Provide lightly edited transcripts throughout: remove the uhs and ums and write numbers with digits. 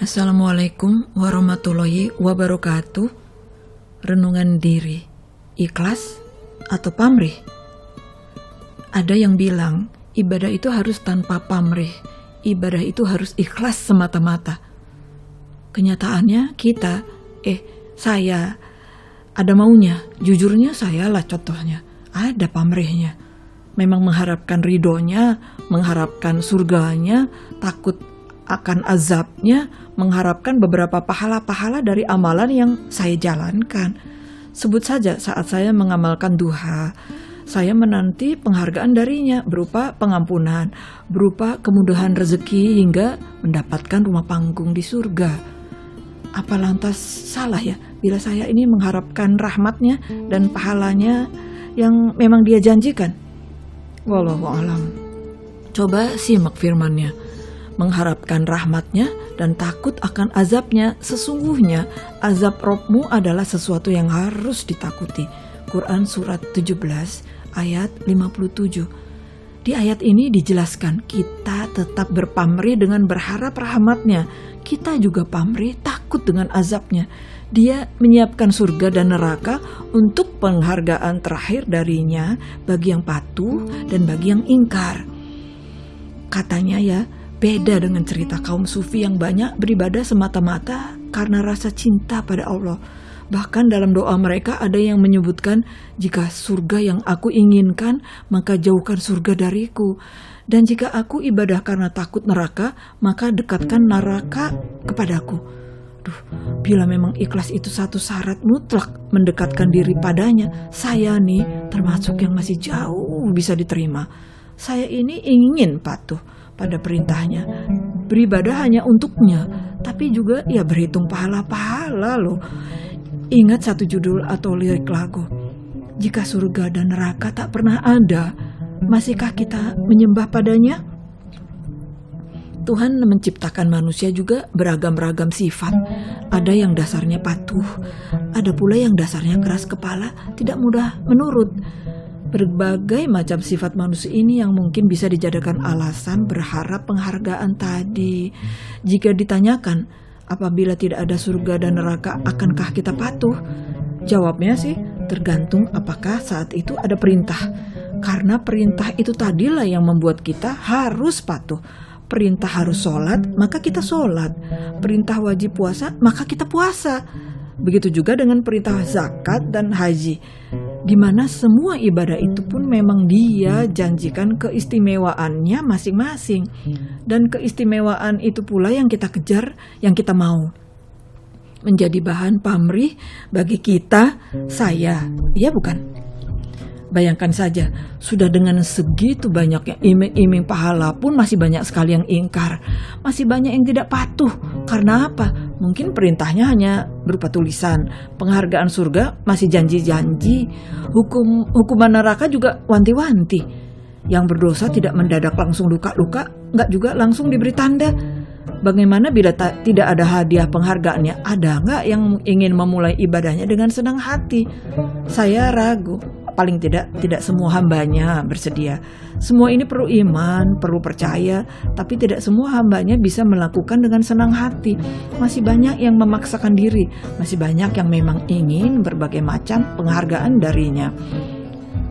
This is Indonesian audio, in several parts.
Assalamualaikum warahmatullahi wabarakatuh. Renungan diri, ikhlas atau pamrih? Ada yang bilang ibadah itu harus tanpa pamrih, ibadah itu harus ikhlas semata-mata. Kenyataannya saya ada maunya, jujurnya saya lah contohnya, ada pamrihnya. Memang mengharapkan ridhonya, mengharapkan surganya, takut akan azabnya, mengharapkan beberapa pahala-pahala dari amalan yang saya jalankan. Sebut saja saat saya mengamalkan duha, saya menanti penghargaan darinya berupa pengampunan, berupa kemudahan rezeki hingga mendapatkan rumah panggung di surga. Apa lantas salah ya bila saya ini mengharapkan rahmatnya dan pahalanya yang memang dia janjikan? Wallahu a'lam. Coba simak firman-Nya. Mengharapkan rahmatnya dan takut akan azabnya, sesungguhnya azab Robmu adalah sesuatu yang harus ditakuti. Quran surat 17 ayat 57. Di ayat ini dijelaskan kita tetap berpamrih dengan berharap rahmatnya. Kita juga pamrih takut dengan azabnya. Dia menyiapkan surga dan neraka untuk penghargaan terakhir darinya bagi yang patuh dan bagi yang ingkar. Katanya ya, beda dengan cerita kaum sufi yang banyak beribadah semata-mata karena rasa cinta pada Allah. Bahkan dalam doa mereka ada yang menyebutkan, jika surga yang aku inginkan, maka jauhkan surga dariku. Dan jika aku ibadah karena takut neraka, maka dekatkan neraka kepadaku. Bila memang ikhlas itu satu syarat mutlak mendekatkan diri padanya, saya nih termasuk yang masih jauh bisa diterima. Saya ini ingin patuh pada perintahnya, beribadah hanya untuknya, tapi juga ya berhitung pahala-pahala loh. Ingat satu judul atau lirik lagu, jika surga dan neraka tak pernah ada, masihkah kita menyembah padanya? Tuhan menciptakan manusia juga beragam-ragam sifat. Ada yang dasarnya patuh, ada pula yang dasarnya keras kepala, tidak mudah menurut. Berbagai macam sifat manusia ini yang mungkin bisa dijadikan alasan berharap penghargaan tadi. Jika ditanyakan, apabila tidak ada surga dan neraka, akankah kita patuh? Jawabnya sih tergantung apakah saat itu ada perintah. Karena perintah itu tadilah yang membuat kita harus patuh. Perintah harus sholat, maka kita sholat. Perintah wajib puasa, maka kita puasa. Begitu juga dengan perintah zakat dan haji, di mana semua ibadah itu pun memang dia janjikan keistimewaannya masing-masing. Dan keistimewaan itu pula yang kita kejar, yang kita mau. Menjadi bahan pamrih bagi kita, saya, ya bukan? Bayangkan saja, sudah dengan segitu banyaknya iming-iming pahala pun masih banyak sekali yang ingkar. Masih banyak yang tidak patuh. Karena apa? Mungkin perintahnya hanya berupa tulisan. Penghargaan surga masih janji-janji. Hukuman neraka juga wanti-wanti. Yang berdosa tidak mendadak langsung luka-luka, enggak juga langsung diberi tanda. Bagaimana bila tidak ada hadiah penghargaannya? Ada enggak yang ingin memulai ibadahnya dengan senang hati? Saya ragu. Paling tidak semua hambanya bersedia. Semua ini perlu iman, perlu percaya, tapi tidak semua hambanya bisa melakukan dengan senang hati. Masih banyak yang memaksakan diri, masih banyak yang memang ingin berbagai macam penghargaan darinya.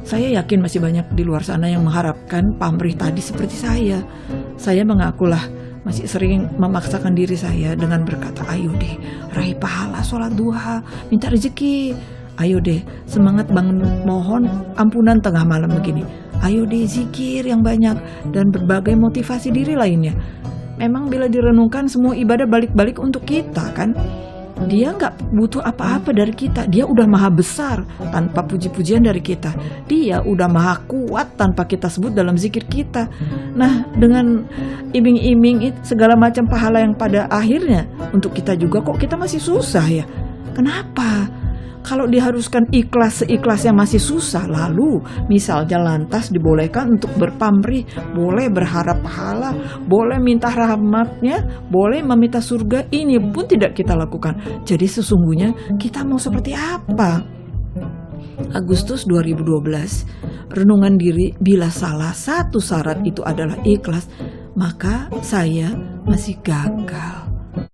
Saya yakin masih banyak di luar sana yang mengharapkan pamrih tadi seperti saya. Saya mengakulah masih sering memaksakan diri saya dengan berkata, ayo deh, raih pahala sholat duha, minta rezeki. Ayo deh, semangat bangun mohon ampunan tengah malam begini. Ayo deh, zikir yang banyak dan berbagai motivasi diri lainnya. Memang bila direnungkan semua ibadah balik-balik untuk kita kan. Dia gak butuh apa-apa dari kita. Dia udah maha besar tanpa puji-pujian dari kita. Dia udah maha kuat tanpa kita sebut dalam zikir kita. Nah, dengan iming-iming segala macam pahala yang pada akhirnya untuk kita juga, kok kita masih susah ya? Kenapa? Kalau diharuskan ikhlas seikhlasnya masih susah, lalu misalnya lantas dibolehkan untuk berpamrih, boleh berharap pahala, boleh minta rahmatnya, boleh meminta surga, ini pun tidak kita lakukan. Jadi sesungguhnya kita mau seperti apa? Agustus 2012, renungan diri, bila salah satu syarat itu adalah ikhlas, maka saya masih gagal.